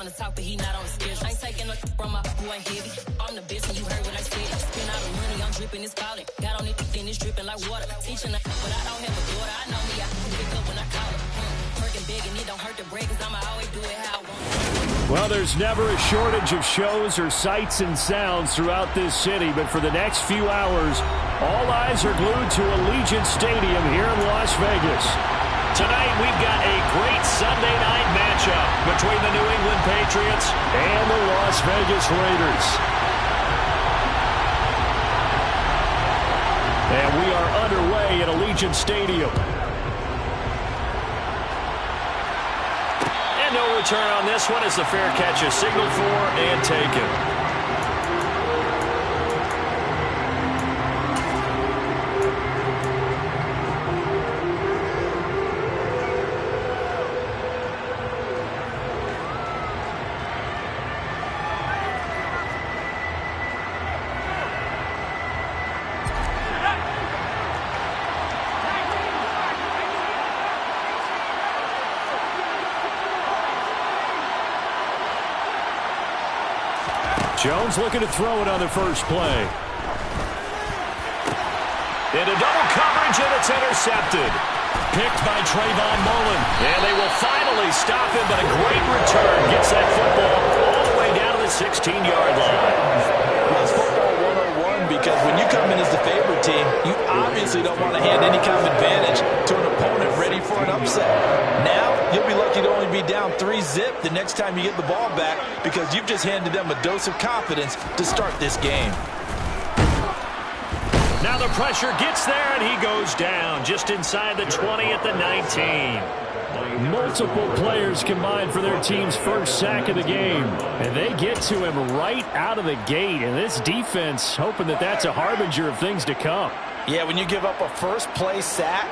the top, but he not on the schedule. I ain't taking no from my boy heavy. I'm the best, and you heard what I said. Spend all the money, I'm dripping, it's falling. Got on it, then it's dripping like water. Teaching her, but I don't have a daughter. I know me, I can pick up when I call her. Working big, and it don't hurt to break, cause I'ma always do it how I want. Well, there's never a shortage of shows or sights and sounds throughout this city, but for the next few hours, all eyes are glued to Allegiant Stadium here in Las Vegas. Tonight, we've got a great Sunday night matchup between the New England Patriots and the Las Vegas Raiders. And we are underway at Allegiant Stadium. And no return on this one as the fair catch is signaled for and taken. Jones looking to throw it on the first play. Into double coverage, and it's intercepted. Picked by Trayvon Mullen. And they will finally stop him, but a great return gets that football all the way down to the 16-yard line. Well, it's football 101 because when you come in as the favorite team, you obviously don't want to hand any kind of advantage to an opponent ready for an upset. Now, you'll be lucky to only be down 3-zip the next time you get the ball back because you've just handed them a dose of confidence to start this game. Now the pressure gets there, and he goes down just inside the 20 at the 19. Multiple players combined for their team's first sack of the game. And they get to him right out of the gate. And this defense hoping that that's a harbinger of things to come. Yeah, when you give up a first-play sack,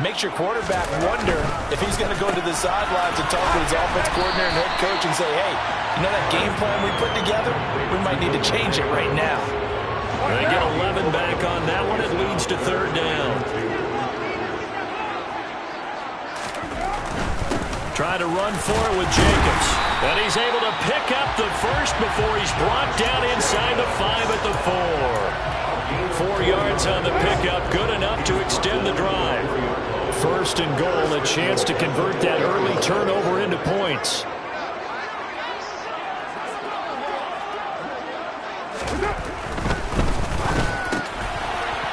makes your quarterback wonder if he's going to go to the sidelines and talk with his offense coordinator and head coach and say, hey, you know that game plan we put together? We might need to change it right now. They get 11 back on that one. It leads to third down. Try to run for it with Jacobs. And he's able to pick up the first before he's brought down inside the 5 at the 4. 4 yards on the pickup, good enough to extend the drive. First and goal, a chance to convert that early turnover into points.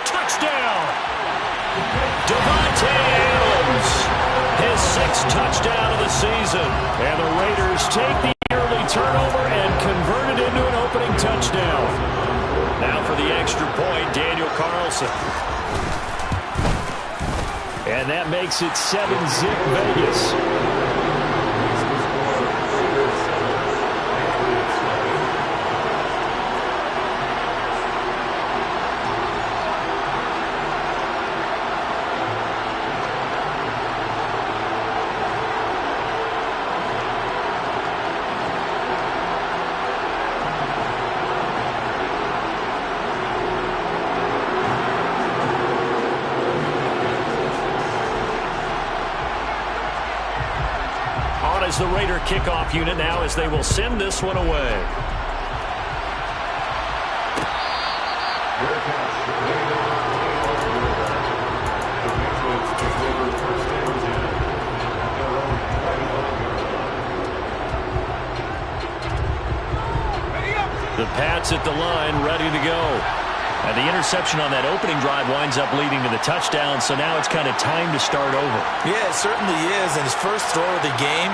Touchdown! Devontae Adams, his 6th touchdown of the season. And the Raiders take the early turnover and convert it into an opening touchdown. Now for the extra point, Daniel Carlson. And that makes it 7-zip Vegas. As the Raider kickoff unit now as they will send this one away. The Pats at the line, ready to go. And the interception on that opening drive winds up leading to the touchdown, so now it's kind of time to start over. Yeah, it certainly is, and his first throw of the game.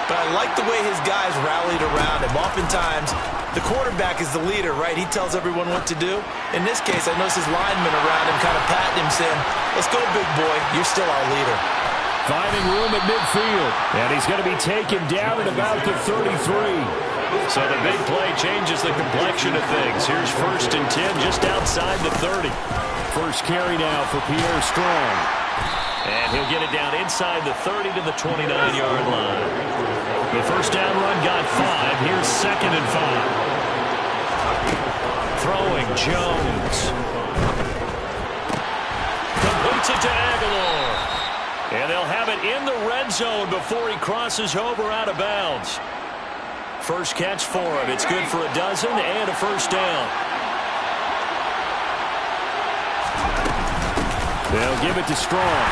But I like the way his guys rallied around him. Oftentimes, the quarterback is the leader, right? He tells everyone what to do. In this case, I noticed his linemen around him kind of patting him, saying, let's go, big boy. You're still our leader. Finding room at midfield. And he's going to be taken down at about the 33. So the big play changes the complexion of things. Here's 1st and 10 just outside the 30. First carry now for Pierre Strong. And he'll get it down inside the 30 to the 29-yard line. The first down run got 5. Here's 2nd and 5. Throwing Jones. Completes it to Aguilar. And they'll have it in the red zone before he crosses over out of bounds. First catch for him. It's good for a dozen and a first down. They'll give it to Strong.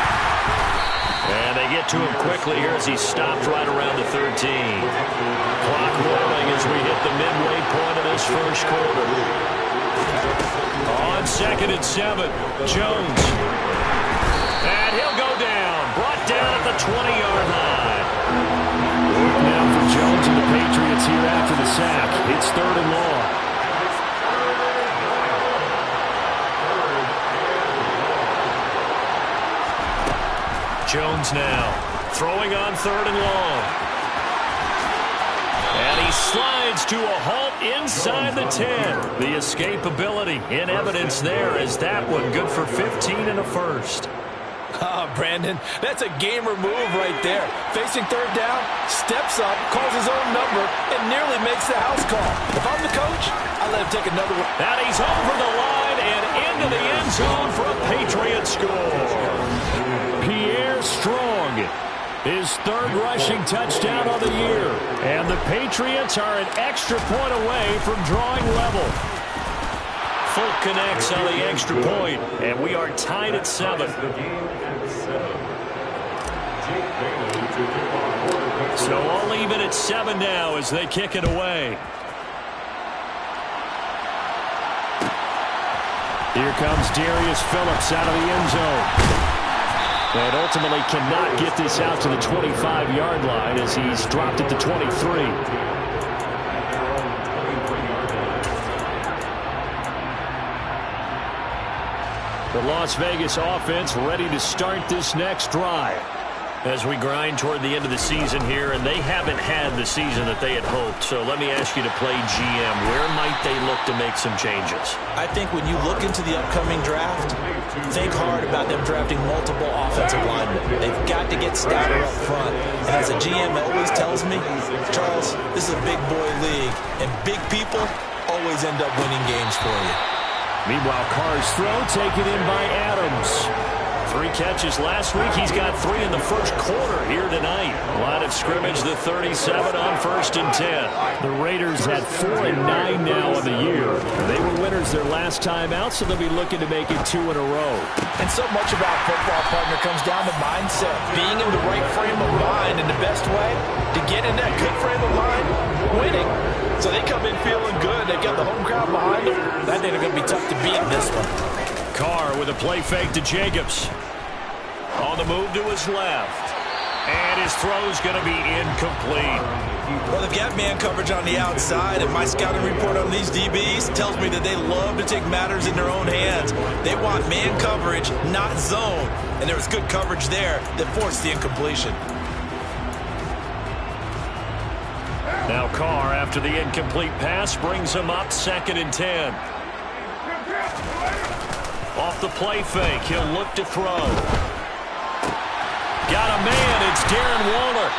And they get to him quickly here as he stopped right around the 13. Clock rolling as we hit the midway point of this first quarter. On 2nd and 7, Jones. And he'll go down. Brought down at the 20-yard line. Now for Jones and the Patriots here after the sack. It's 3rd and long. Jones now throwing on 3rd and long. And he slides to a halt inside the 10. The escapability in evidence there as that one good for 15 and a first. Oh, Brandon, that's a gamer move right there. Facing 3rd down, steps up, calls his own number, and nearly makes the house call. If I'm the coach, I let him take another one. And he's over the line and into the end zone for a Patriot score. Pierre Strong, his 3rd rushing touchdown of the year. And the Patriots are an extra point away from drawing level. Folk connects on the extra point, and we are tied at 7. So all even at 7 now as they kick it away. Here comes Darius Phillips out of the end zone. And ultimately cannot get this out to the 25-yard line as he's dropped at the 23. The Las Vegas offense ready to start this next drive. As we grind toward the end of the season here, and they haven't had the season that they had hoped. So let me ask you to play GM. Where might they look to make some changes? I think when you look into the upcoming draft, think hard about them drafting multiple offensive linemen. They've got to get stouter up front. And as a GM always tells me, Charles, this is a big boy league, and big people always end up winning games for you. Meanwhile, Carr's throw taken in by Adams. 3 catches last week. He's got 3 in the first quarter here tonight. Line of scrimmage, the 37 on 1st and 10. The Raiders had 4 and 9 now on the year. They were winners their last time out, so they'll be looking to make it 2 in a row. And so much about football, partner, comes down to mindset. Being in the right frame of mind, and the best way to get in that good frame of mind, winning. So they come in feeling good. They've got the home crowd behind them. I think they're going to be tough to beat in this one. Carr with a play fake to Jacobs. On the move to his left. And his throw's going to be incomplete. Well, they've got man coverage on the outside, and my scouting report on these DBs tells me that they love to take matters in their own hands. They want man coverage, not zone. And there was good coverage there that forced the incompletion. Now Carr, after the incomplete pass, brings him up 2nd and 10. Off the play fake, he'll look to throw. Got a man, it's Darren Waller.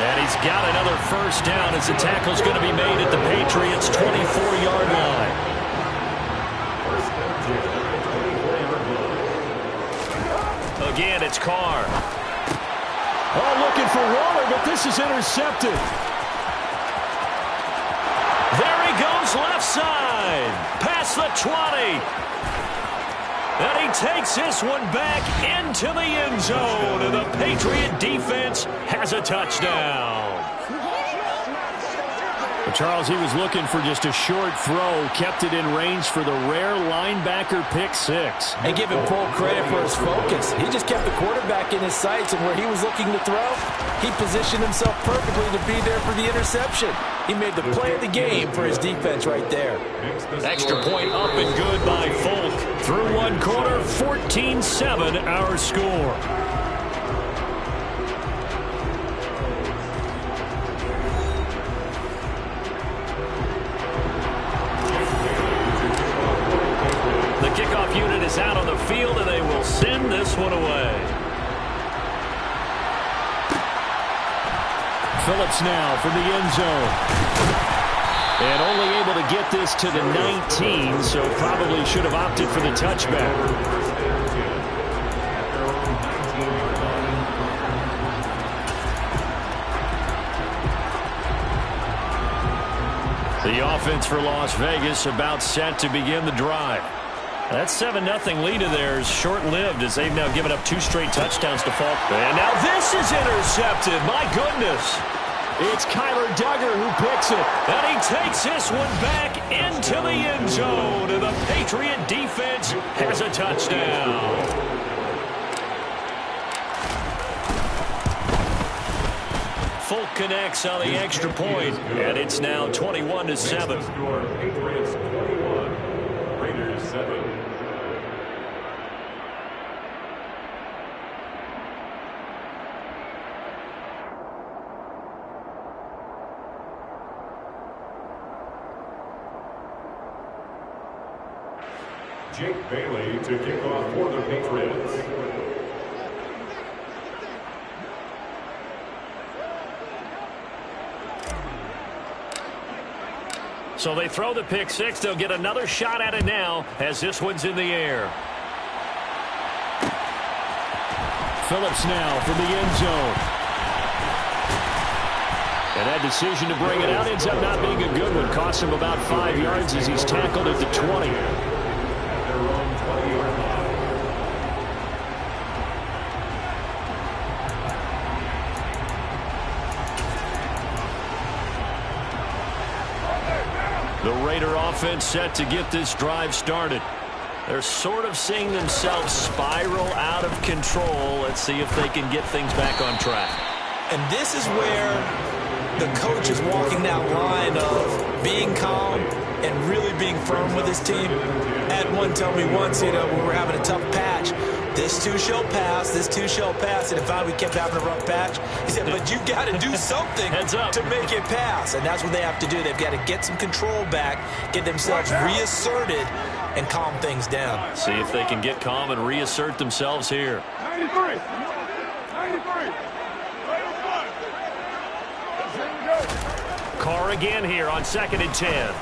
And he's got another first down as the tackle's going to be made at the Patriots' 24-yard line. Again, it's Carr. Oh, looking for Waller, but this is intercepted. There he goes left side. Past the 20. And he takes this one back into the end zone. And the Patriot defense has a touchdown. But Charles, he was looking for just a short throw. Kept it in range for the rare linebacker pick 6. And give him full credit for his focus. He just kept the quarterback in his sights, and where he was looking to throw, he positioned himself perfectly to be there for the interception. He made the play of the game for his defense right there. Extra point up and good by Folk. Through one quarter, 14-7 our score. The kickoff unit is out on the field, and they will send this one away. Phillips now from the end zone. And only able to get this to the 19, so probably should have opted for the touchback. The offense for Las Vegas about set to begin the drive. That 7-0 lead of theirs short-lived as they've now given up 2 straight touchdowns to fall. And now this is intercepted. My goodness. It's Kyler Duggar who picks it. And he takes this one back into the end zone. And the Patriot defense has a touchdown. Folk connects on the extra point, and it's now 21-7. Patriots 21, Raiders 7. Jake Bailey to kick off for the Patriots. So they throw the pick six. They'll get another shot at it now as this one's in the air. Phillips now from the end zone. And that decision to bring it out ends up not being a good one. Costs him about 5 yards as he's tackled at the 20. The Raider offense set to get this drive started. They're sort of seeing themselves spiral out of control. Let's see if they can get things back on track. And this is where the coach is walking that line of being calm and really being firm with his team. Had one tell me once, when we were having a tough patch, this too shall pass, this too shall pass. And if we kept having a rough patch, he said, but you've got to do something to make it pass. And that's what they have to do. They've got to get some control back, get themselves reasserted, and calm things down. See if they can get calm and reassert themselves here. 93. 93. Carr again here on 2nd and 10.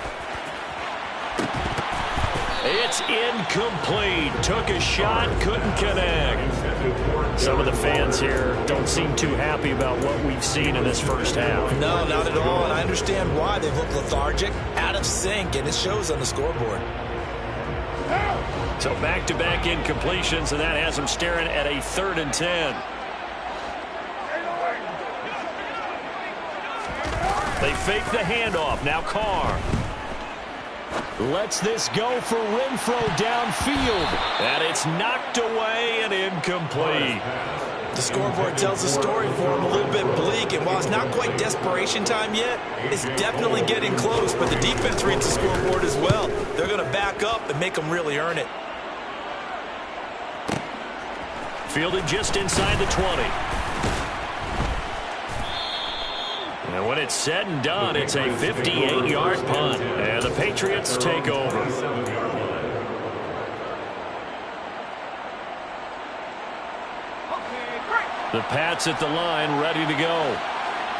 It's incomplete. Took a shot, couldn't connect. Some of the fans here don't seem too happy about what we've seen in this first half. No, not at all. And I understand why. They've looked lethargic, out of sync, and it shows on the scoreboard. So back-to-back incompletions, and that has them staring at a 3rd and 10. They fake the handoff. Now Carr. Lets this go for Renfro downfield. And it's knocked away and incomplete. The scoreboard tells a story for him, a little bit bleak, and while it's not quite desperation time yet, it's definitely getting close, but the defense reads the scoreboard as well. They're going to back up and make them really earn it. Fielded just inside the 20. And when it's said and done, it's a 58-yard punt. And the Patriots take over. The Pats at the line, ready to go.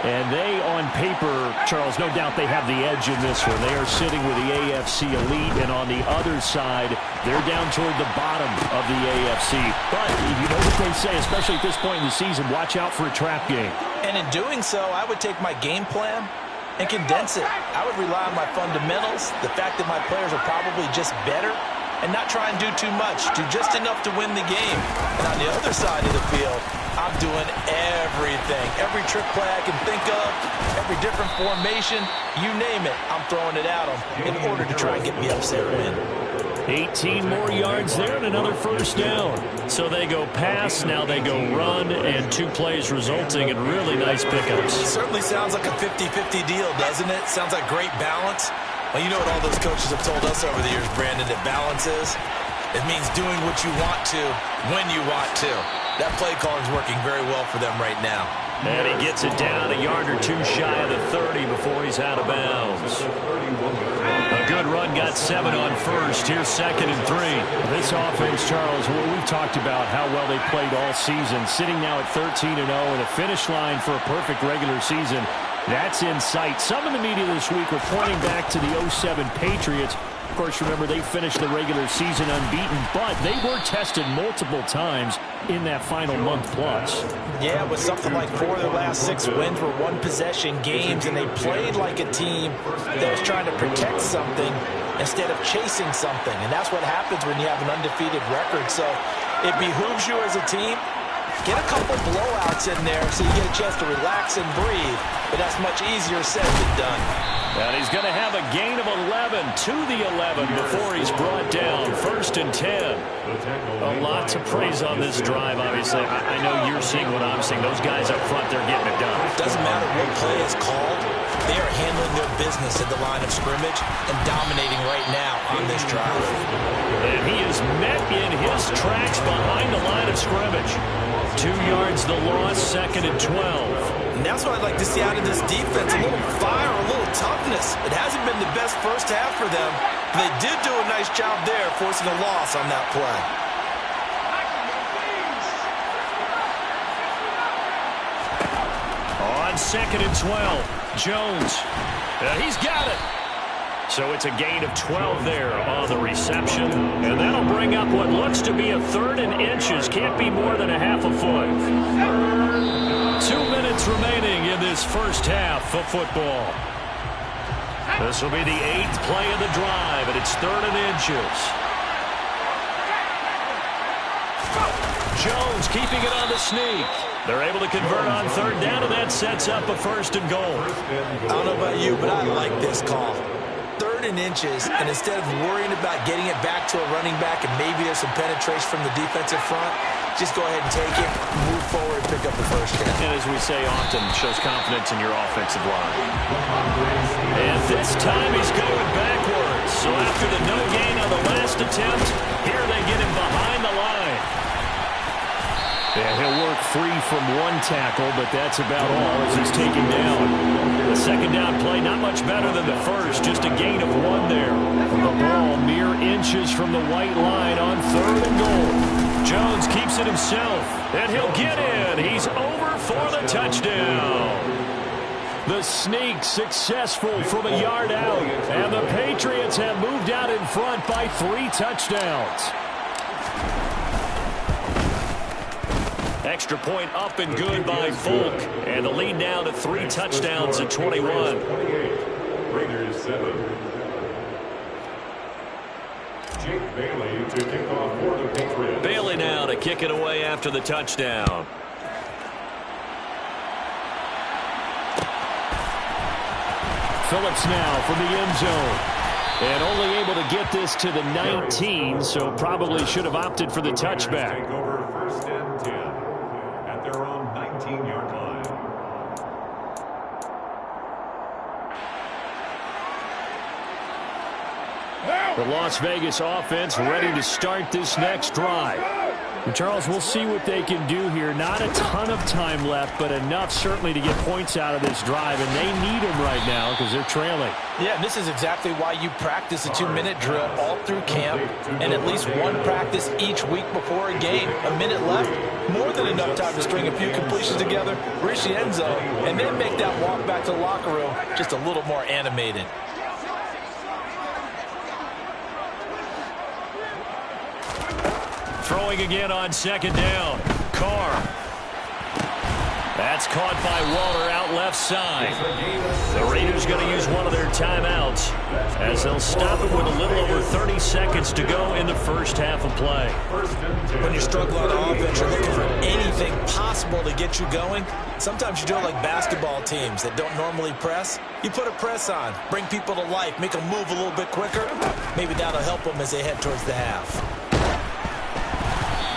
And they, on paper, Charles, no doubt they have the edge in this one. They are sitting with the AFC elite, and on the other side, they're down toward the bottom of the AFC. But you know what they say, especially at this point in the season, watch out for a trap game. And in doing so, I would take my game plan and condense it. I would rely on my fundamentals, the fact that my players are probably just better, and not try and do too much, do just enough to win the game. And on the other side of the field, I'm doing everything. Every trick play I can think of, every different formation, you name it, I'm throwing it at them in order to try and get me upset win. 18 more yards there and another first down. So they go pass, now they go run, and 2 plays resulting in really nice pickups. It certainly sounds like a 50-50 deal, doesn't it? Sounds like great balance. Well, you know what all those coaches have told us over the years, Brandon, that balance is? It means doing what you want to, when you want to. That play calling is working very well for them right now. And he gets it down a yard or 2 shy of the 30 before he's out of bounds. A good run, got 7 on first. Here's 2nd and 3. This offense, Charles, well, we've talked about how well they played all season, sitting now at 13-0 and a finish line for a perfect regular season. That's in sight. Some in the media this week were pointing back to the 07 Patriots, Of course, remember, they finished the regular season unbeaten, but they were tested multiple times in that final month plus. Yeah, it was something like 4 of their last 6 wins were one-possession games, and they played like a team that was trying to protect something instead of chasing something. And that's what happens when you have an undefeated record. So it behooves you as a team. Get a couple blowouts in there so you get a chance to relax and breathe. But that's much easier said than done. And he's going to have a gain of 11 to the 11 before he's brought down. 1st and 10. A lot to praise on this drive, obviously. I know you're seeing what I'm seeing. Those guys up front, they're getting it done. Doesn't matter what play is called. They are handling their business at the line of scrimmage and dominating right now on this drive. And he is met in his tracks behind the line of scrimmage. 2 yards the loss, 2nd and 12. And that's what I'd like to see out of this defense. A little fire, a little toughness. It hasn't been the best first half for them. But they did do a nice job there, forcing a loss on that play. On 2nd and 12, Jones. He's got it. So it's a gain of 12 there on the reception. And that'll bring up what looks to be a 3rd and inches. Can't be more than a half a foot. 2 minutes remaining in this first half of football. This will be the 8th play of the drive, and it's 3rd and inches. Jones keeping it on the sneak. They're able to convert on 3rd down, and that sets up a 1st and goal. I don't know about you, but I like this call. 3rd and inches, and instead of worrying about getting it back to a running back and maybe there's some penetration from the defensive front, just go ahead and take it, move forward, and pick up the 1st down. And as we say often, shows confidence in your offensive line. And this time he's going backwards. So after the no gain on the last attempt, here they get him behind the line. Yeah, he'll work free from one tackle, but that's about all as he's taken down. The 2nd down play, not much better than the first, just a gain of 1 there. The ball mere inches from the white line on 3rd and goal. Jones keeps it himself, and he'll get in. He's over for the touchdown. The sneak successful from a yard out, and the Patriots have moved out in front by 3 touchdowns. Extra point up and good by Folk. And the lead now to 3 touchdowns at 21. Raiders 7. Jake Bailey to kick off for the Patriots. Bailey now to kick it away after the touchdown. Phillips now from the end zone. And only able to get this to the 19, so probably should have opted for the touchback. Take over 1st and 10 at their own 19-yard line. The Las Vegas offense ready to start this next drive. And Charles, we'll see what they can do here. Not a ton of time left, but enough certainly to get points out of this drive, and they need them right now because they're trailing. Yeah, and this is exactly why you practice a 2-minute drill all through camp and at least one practice each week before a game. A minute left, more than enough time to string a few completions together, reach the end zone, and then make that walk back to the locker room just a little more animated. Throwing again on 2nd down. Carr. That's caught by Waller out left side. The Raiders going to use one of their timeouts as they'll stop it with a little over 30 seconds to go in the first half of play. When you're struggling on offense, you're looking for anything possible to get you going. Sometimes you do it like basketball teams that don't normally press. You put a press on, bring people to life, make them move a little bit quicker. Maybe that'll help them as they head towards the half.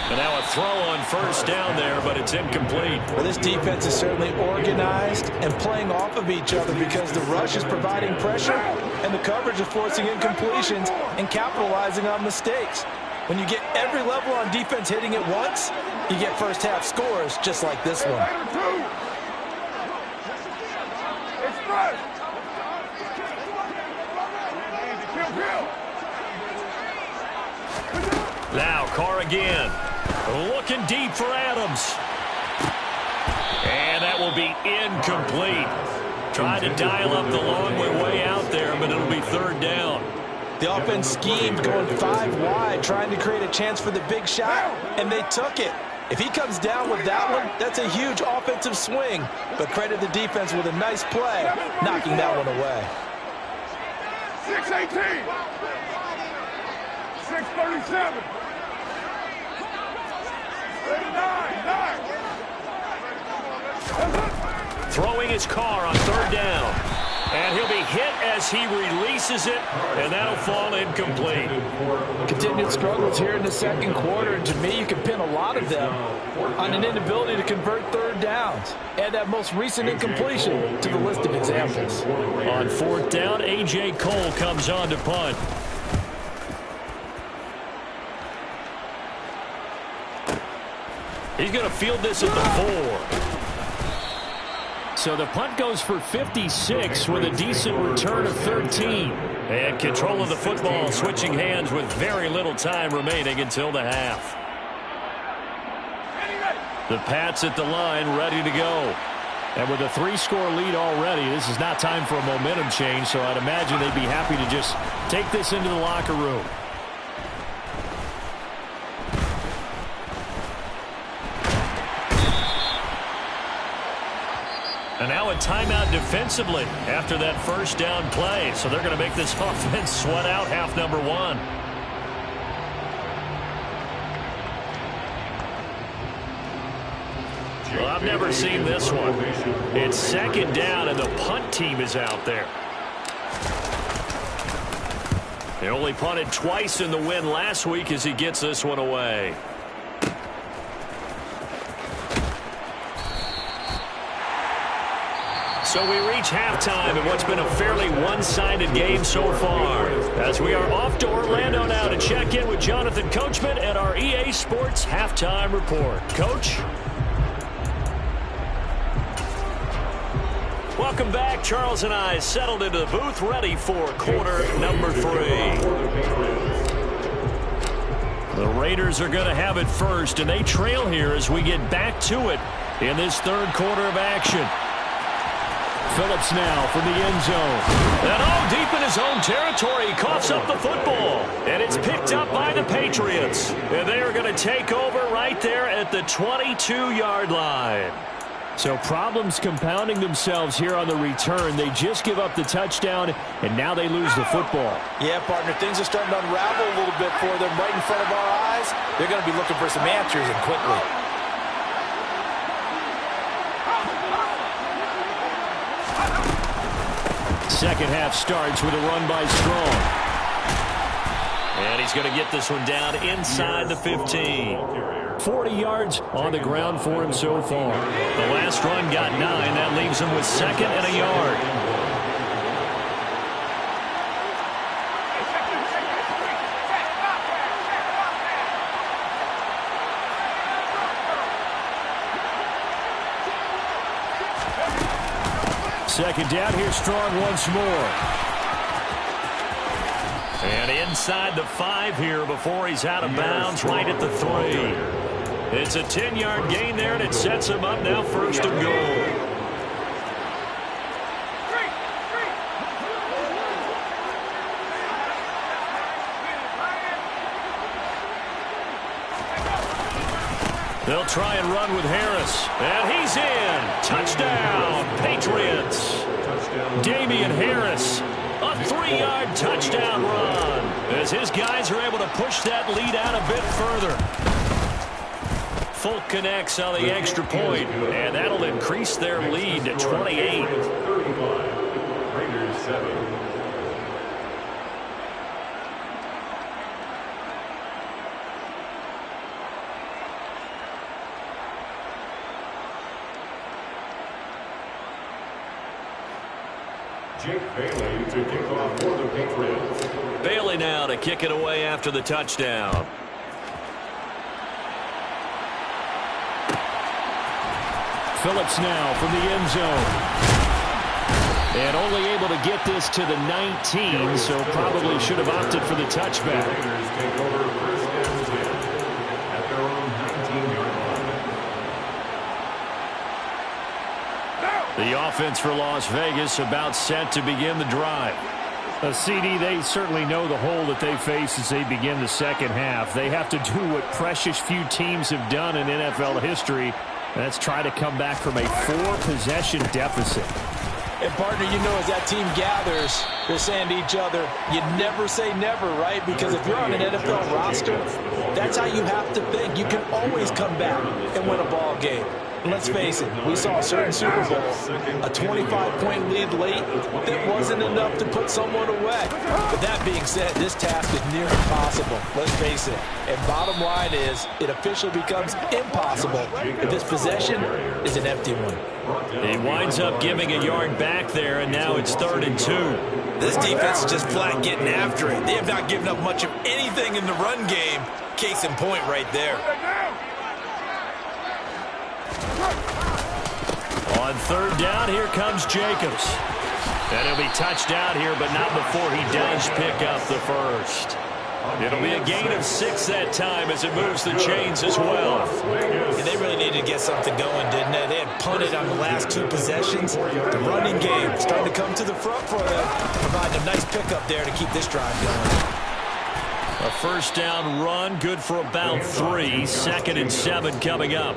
And now a throw on 1st down there, but it's incomplete. Well, this defense is certainly organized and playing off of each other because the rush is providing pressure and the coverage is forcing incompletions and capitalizing on mistakes. When you get every level on defense hitting at once, you get first half scores just like this one. Now Carr again. Looking deep for Adams. And that will be incomplete. Trying to dial up the long way out there, but it'll be 3rd down. The offense schemed going 5 wide, trying to create a chance for the big shot, and they took it. If he comes down with that one, that's a huge offensive swing. But credit the defense with a nice play, knocking that one away. 6:18. 6:37. 9. Throwing his car on 3rd down. And he'll be hit as he releases it, and that'll fall incomplete. Continued struggles here in the 2nd quarter, and to me, you can pin a lot of them on an inability to convert 3rd downs. Add that most recent incompletion to the list of examples. On 4th down, A.J. Cole comes on to punt. He's going to field this at the 4. So the punt goes for 56 with a decent return of 13. And control of the football, switching hands with very little time remaining until the half. The Pats at the line, ready to go. And with a 3-score lead already, this is not time for a momentum change, so I'd imagine they'd be happy to just take this into the locker room. And now a timeout defensively after that 1st down play. So they're going to make this offense sweat out half number 1. Well, I've never seen this one. It's 2nd down and the punt team is out there. They only punted twice in the win last week as he gets this one away. So we reach halftime in what's been a fairly one-sided game so far. As we are off to Orlando now to check in with Jonathan Coachman at our EA Sports Halftime Report. Coach? Welcome back. Charles and I settled into the booth ready for quarter number 3. The Raiders are going to have it first, and they trail here as we get back to it in this 3rd quarter of action. Phillips now from the end zone. And deep in his own territory, he coughs up the football. And it's picked up by the Patriots. And they are going to take over right there at the 22-yard line. So problems compounding themselves here on the return. They just give up the touchdown, and now they lose the football. Yeah, partner, things are starting to unravel a little bit for them right in front of our eyes. They're going to be looking for some answers, and quickly. Second half starts with a run by Strong. And he's going to get this one down inside the 15. 40 yards on the ground for him so far. The last run got 9. That leaves him with 2nd and a yard. Second down, here's Strong once more. And inside the 5 here before he's out of bounds right at the 3. It's a 10-yard gain there, and it sets him up now 1st and goal. They'll try and run with Harris. And he's in. Touchdown, Patriots. Damian Harris, a 3-yard touchdown run. As his guys are able to push that lead out a bit further. Folk connects on the extra point, and that'll increase their lead to 28. Raiders 7. Jake Bailey to kick off for the Patriots. Bailey now to kick it away after the touchdown. Phillips now from the end zone. And only able to get this to the 19, so probably should have opted for the touchback. Raiders take over 1st and 10 at their own 19-yard line. The offense for Las Vegas about set to begin the drive. CD, they certainly know the hole that they face as they begin the second half. They have to do what precious few teams have done in NFL history. That's try to come back from a 4-possession deficit. And, partner, you know, as that team gathers, they're saying to each other, you never say never, right? Because if you're on an NFL roster, that's how you have to think. You can always come back and win a ball game. And let's face it, we saw a certain Super Bowl, a 25-point lead late that wasn't enough to put someone away. But that being said, this task is near impossible. Let's face it. And bottom line is, it officially becomes impossible if this possession is an empty one. He winds up giving a yard back there, and now it's 3rd and 2. This defense is just flat getting after it. They have not given up much of anything in the run game. Case in point right there. On 3rd down, here comes Jacobs. And he'll be touched out here, but not before he does pick up the first. It'll be a gain of 6 that time as it moves the chains as well. And they really needed to get something going, didn't they? They had punted on the last 2 possessions. The running game starting to come to the front for them, providing a nice pickup there to keep this drive going. A 1st down run, good for about 3. 2nd and 7 coming up.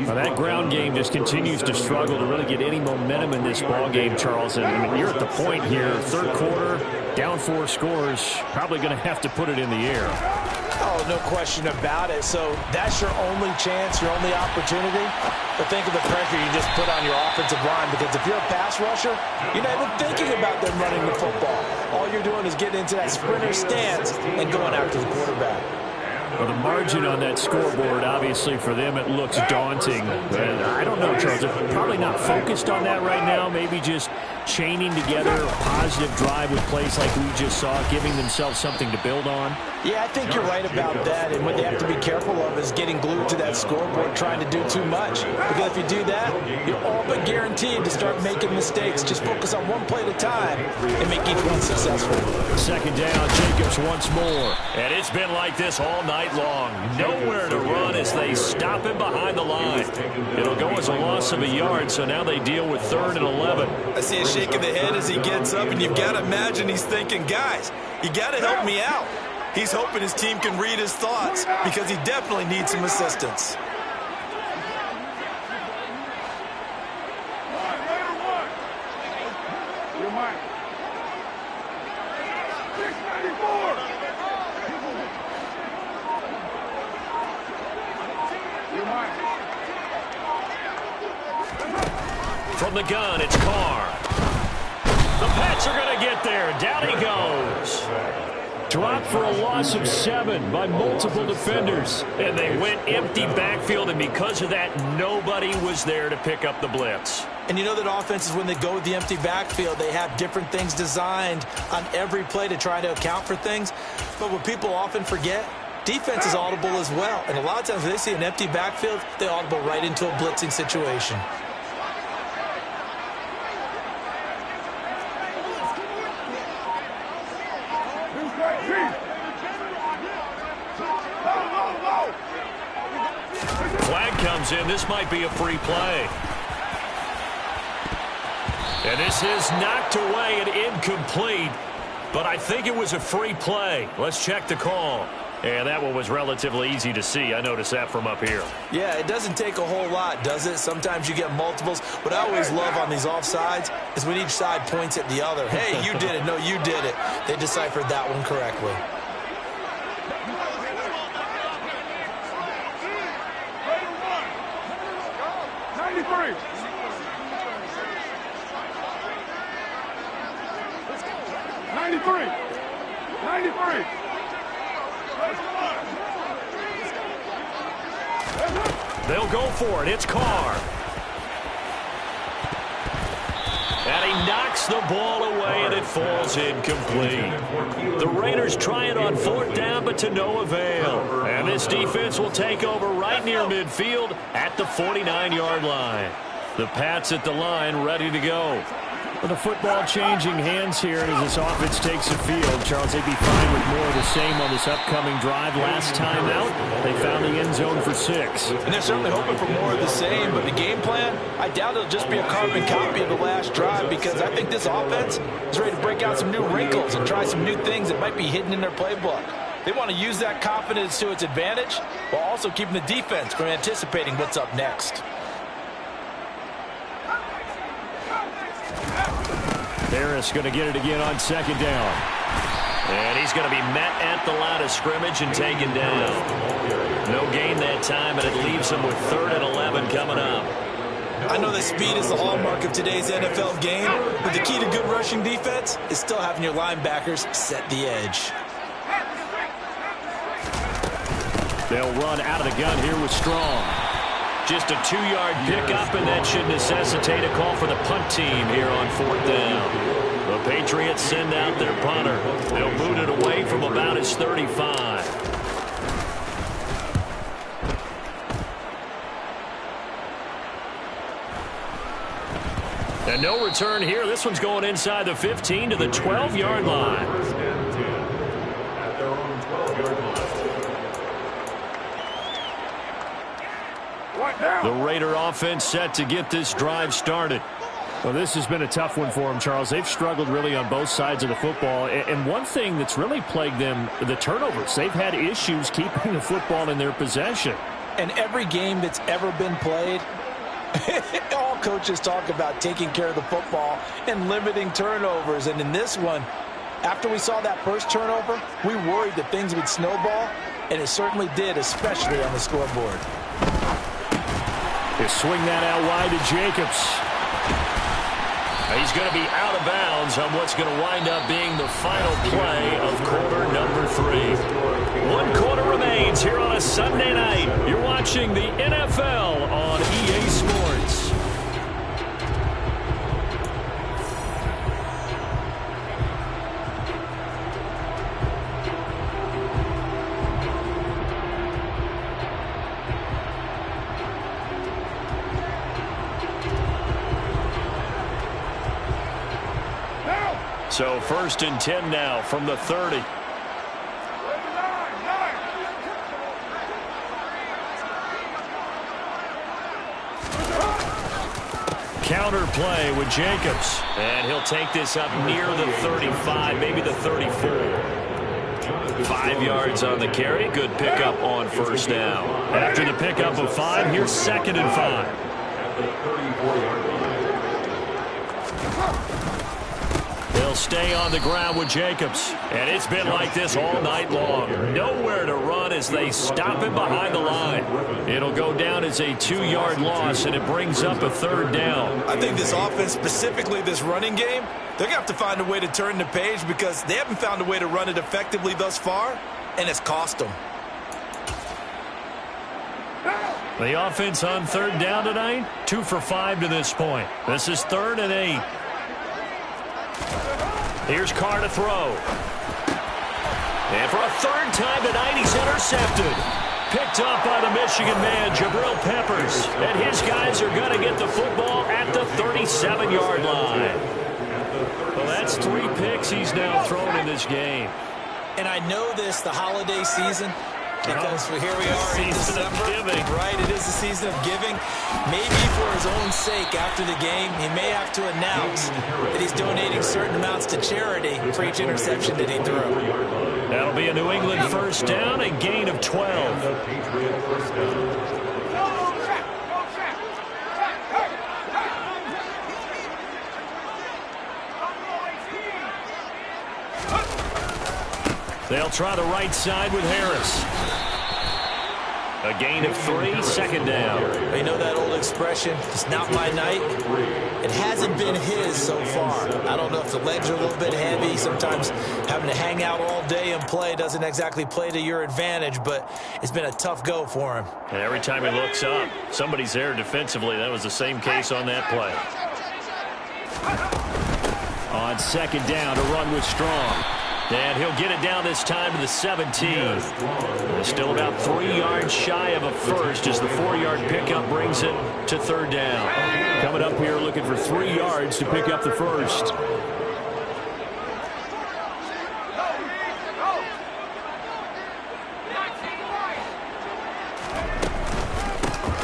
Well, that ground game just continues to struggle to really get any momentum in this ball game, Charles. And I mean, you're at the point here, 3rd quarter, down 4 scores, probably going to have to put it in the air. Oh, no question about it. So that's your only chance, your only opportunity. But think of the pressure you just put on your offensive line, because if you're a pass rusher, you're not even thinking about them running the football. All you're doing is getting into that sprinter stance and going after the quarterback. Well, the margin on that scoreboard, obviously, for them, it looks daunting. But I don't know, Charles. They're probably not focused on that right now. Maybe just chaining together a positive drive with plays like we just saw, giving themselves something to build on. Yeah, I think you're right about that. And what they have to be careful of is getting glued to that scoreboard, trying to do too much. Because if you do that, you're all but guaranteed to start making mistakes. Just focus on one play at a time and make each one successful. 2nd down, Jacobs once more. And it's been like this all night long. Nowhere to run as they stop him behind the line. It'll go as a loss of a yard, so now they deal with 3rd and 11. I see a shake of the head as he gets up, and you've got to imagine he's thinking, guys, you got to help me out. He's hoping his team can read his thoughts because he definitely needs some assistance. From the gun, it's Carr. The Pats are going to get there. Down he goes. Dropped for a loss of 7 by multiple defenders. And they went empty backfield, and because of that, nobody was there to pick up the blitz. And you know that offenses, when they go with the empty backfield, they have different things designed on every play to try to account for things. But what people often forget, defense is audible as well. And a lot of times when they see an empty backfield, they audible right into a blitzing situation. Flag comes in. This might be a free play. And this is knocked away and incomplete. But I think it was a free play. Let's check the call. And that one was relatively easy to see. I noticed that from up here. Yeah, it doesn't take a whole lot, does it? Sometimes you get multiples. What I always love on these offsides is when each side points at the other. Hey, you did it. No, you did it. They deciphered that one correctly. They'll go for it. It's Carr. And he knocks the ball away, and it falls incomplete. The Raiders try it on 4th down, but to no avail. And this defense will take over right near midfield at the 49-yard line. The Pats at the line, ready to go. Well, the football changing hands here as this offense takes the field. Charles, they'd be fine with more of the same on this upcoming drive. Last time out, they found the end zone for 6. And they're certainly hoping for more of the same, but the game plan, I doubt it'll just be a carbon copy of the last drive, because I think this offense is ready to break out some new wrinkles and try some new things that might be hidden in their playbook. They want to use that confidence to its advantage while also keeping the defense from anticipating what's up next. Harris going to get it again on 2nd down. And he's going to be met at the line of scrimmage and taken down. No gain that time, and it leaves him with 3rd and 11 coming up. I know that speed is the hallmark of today's NFL game, but the key to good rushing defense is still having your linebackers set the edge. They'll run out of the gun here with Strong. Just a 2-yard pickup, and that should necessitate a call for the punt team here on 4th down. The Patriots send out their punter. They'll boot it away from about his 35. And no return here. This one's going inside the 15 to the 12-yard line. First and 10 at their own 12-yard line. The Raider offense set to get this drive started. Well, this has been a tough one for them, Charles. They've struggled really on both sides of the football. And one thing that's really plagued them, the turnovers. They've had issues keeping the football in their possession. And every game that's ever been played, all coaches talk about taking care of the football and limiting turnovers. And in this one, after we saw that first turnover, we worried that things would snowball, and it certainly did, especially on the scoreboard. They swing that out wide to Jacobs. He's going to be out of bounds on what's going to wind up being the final play of quarter number 3. 1 quarter remains here on a Sunday night. You're watching the NFL on EA Sports. So 1st and 10 now from the 30. Counter play with Jacobs. And he'll take this up near the 35, maybe the 34. 5 yards on the carry. Good pickup on 1st down. After the pickup of 5, here's 2nd and 5. At the 34-yard line. They'll stay on the ground with Jacobs. And it's been like this all night long. Nowhere to run as they stop him behind the line. It'll go down as a 2-yard loss, and it brings up a 3rd down. I think this offense, specifically this running game, they're going to have to find a way to turn the page, because they haven't found a way to run it effectively thus far, and it's cost them. The offense on 3rd down tonight, 2 for 5 to this point. This is 3rd and 8. Here's Carr to throw. And for a 3rd time tonight, he's intercepted. Picked up by the Michigan man, Jabril Peppers. And his guys are going to get the football at the 37-yard line. Well, that's 3 picks he's now thrown in this game. And I know this, the holiday season, because here we are in December, right? It is the season of giving. Maybe for his own sake, after the game, he may have to announce that he's donating certain amounts to charity for each interception that he threw. That'll be a New England 1st down, a gain of 12. Patriot 1st down. They'll try the right side with Harris. A gain of 3, 2nd down. You know that old expression, it's not my night? It hasn't been his so far. I don't know if the legs are a little bit heavy. Sometimes having to hang out all day and play doesn't exactly play to your advantage, but it's been a tough go for him. And every time he looks up, somebody's there defensively. That was the same case on that play. On 2nd down to run with Strong. And he'll get it down this time to the 17. They're still about 3 yards shy of a first as the 4-yard pickup brings it to third down. Coming up here looking for 3 yards to pick up the first.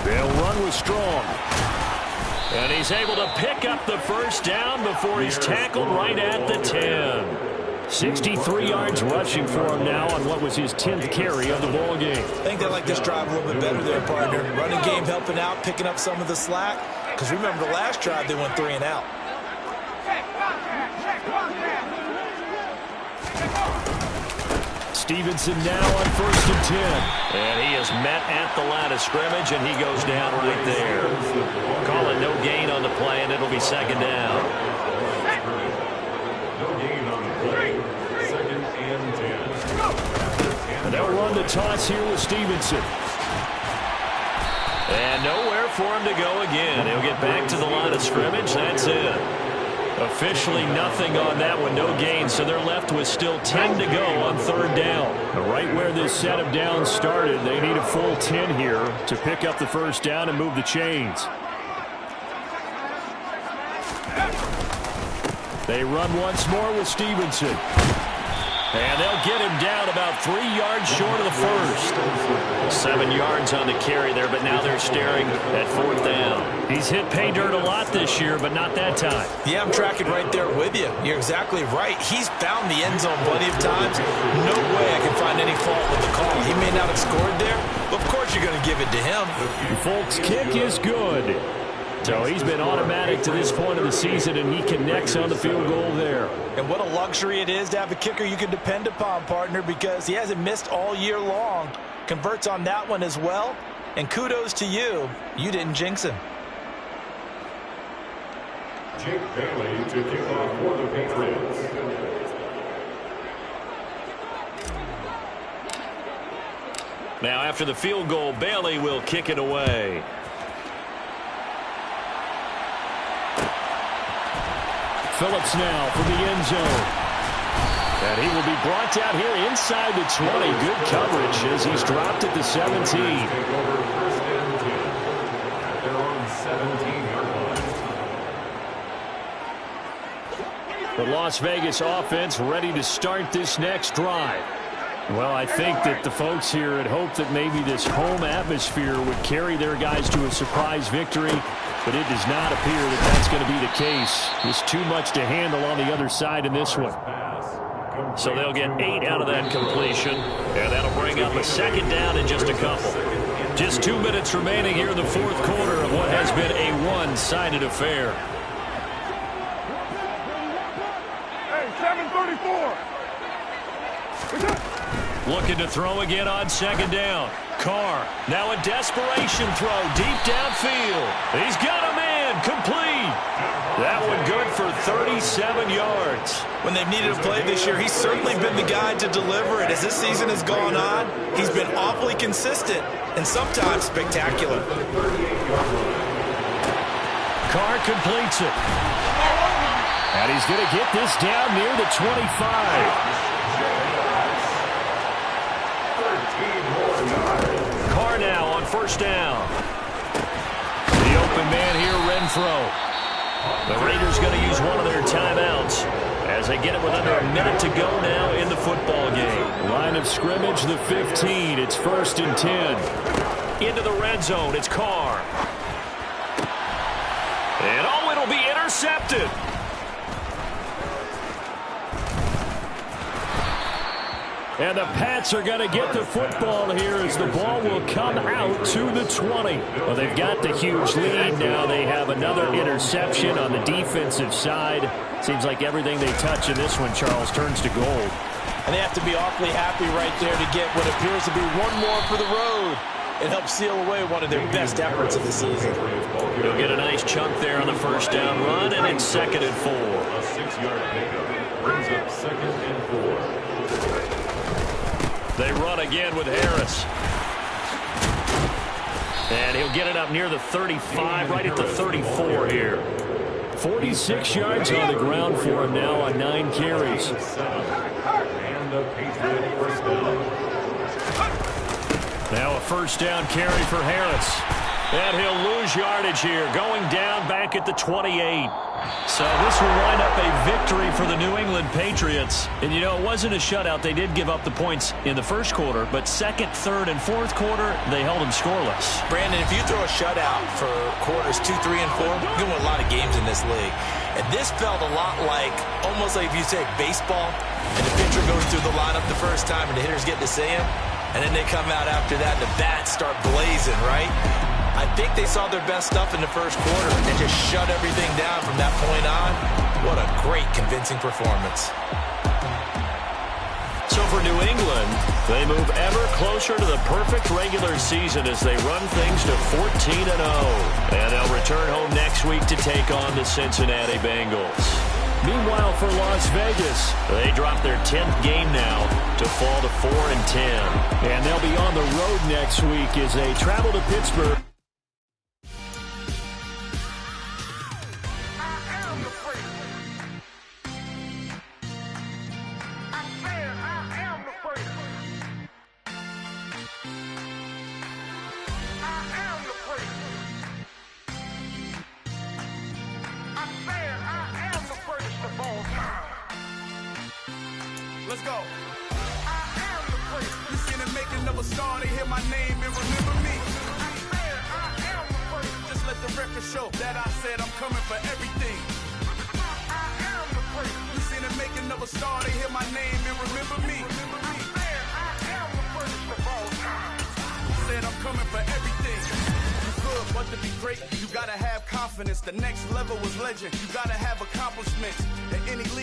They'll run with Strong. And he's able to pick up the first down before he's tackled right at the 10. 63 yards rushing for him now on what was his 10th carry of the ball game. I think they like this drive a little bit better there, partner. Running game helping out, picking up some of the slack. Because remember, the last drive they went 3 and out. Stevenson now on 1st and 10. And he is met at the line of scrimmage, and he goes down right there. Call it no gain on the play, and it'll be second down. And they'll run the toss here with Stevenson. And nowhere for him to go again. He'll get back to the line of scrimmage. That's it. Officially nothing on that one. No gain. So they're left with still 10 to go on third down. Right where this set of downs started, they need a full 10 here to pick up the first down and move the chains. They run once more with Stevenson. And they'll get him down about 3 yards short of the first. 7 yards on the carry there, but now they're staring at fourth down. He's hit pay dirt a lot this year, but not that time. Yeah, I'm tracking right there with you. You're exactly right. He's found the end zone plenty of times. No way I can find any fault with the call. He may not have scored there, but of course you're going to give it to him. Folks, kick is good. So he's been automatic to this point of the season, and he connects on the field goal there. And what a luxury it is to have a kicker you can depend upon, partner, because he hasn't missed all year long. Converts on that one as well. And kudos to you. You didn't jinx him. Jake Bailey to kick off for the Patriots. Now after the field goal, Bailey will kick it away. Phillips now from the end zone. And he will be brought down here inside the 20. Good coverage as he's dropped at the 17. The Las Vegas offense ready to start this next drive. Well, I think that the folks here had hoped that maybe this home atmosphere would carry their guys to a surprise victory, but it does not appear that that's going to be the case. There's too much to handle on the other side in this one. So they'll get 8 out of that completion, and that'll bring up a second down in just a couple. Just 2 minutes remaining here in the fourth quarter of what has been a one-sided affair. Hey, 7:34. Looking to throw again on second down. Carr, now a desperation throw deep downfield. He's got a man, complete. That one good for 37 yards. When they've needed a play this year, he's certainly been the guy to deliver it. As this season has gone on, he's been awfully consistent and sometimes spectacular. Carr completes it. And he's going to get this down near the 25. Carr now on first down. The open man here, Renfro. The Raiders going to use one of their timeouts as they get it with under a minute to go now in the football game. Line of scrimmage, the 15. It's 1st and 10. Into the red zone, it's Carr. And oh, it'll be intercepted. And the Pats are going to get the football here as the ball will come out to the 20. Well, they've got the huge lead. Now they have another interception on the defensive side. Seems like everything they touch in this one, Charles, turns to gold. And they have to be awfully happy right there to get what appears to be one more for the road. It helps seal away one of their best efforts of the season. They'll get a nice chunk there on the first down run, and it's 2nd and 4. A 6-yard pickup brings up 2nd and 4. They run again with Harris. And he'll get it up near the 35, right at the 34 here. 46 yards on the ground for him now on 9 carries. And the Patriot first down. Now a first down carry for Harris. And he'll lose yardage here, going down back at the 28. So this will wind up a victory for the New England Patriots. And, you know, it wasn't a shutout. They did give up the points in the first quarter, but second, third, and fourth quarter, they held them scoreless. Brandon, if you throw a shutout for quarters 2, 3, and 4, you're going to win a lot of games in this league. And this felt a lot like, almost like if you say baseball, and the pitcher goes through the lineup the first time, and the hitters get to see him, and then they come out after that, and the bats start blazing, right? I think they saw their best stuff in the first quarter and just shut everything down from that point on. What a great, convincing performance. So for New England, they move ever closer to the perfect regular season as they run things to 14-0. And they'll return home next week to take on the Cincinnati Bengals. Meanwhile, for Las Vegas, they drop their 10th game now to fall to 4-10. And they'll be on the road next week as they travel to Pittsburgh. Let's go. I am the first. You seen the making of a star, they hear my name and remember me. I am the first. Just let the record show that I said I'm coming for everything. I am the first. You seen the making of a star, they hear my name and remember me. I am the first of all time. Said I'm coming for everything. You good, but to be great, you gotta have confidence. The next level was legend. You gotta have accomplishments. At any league.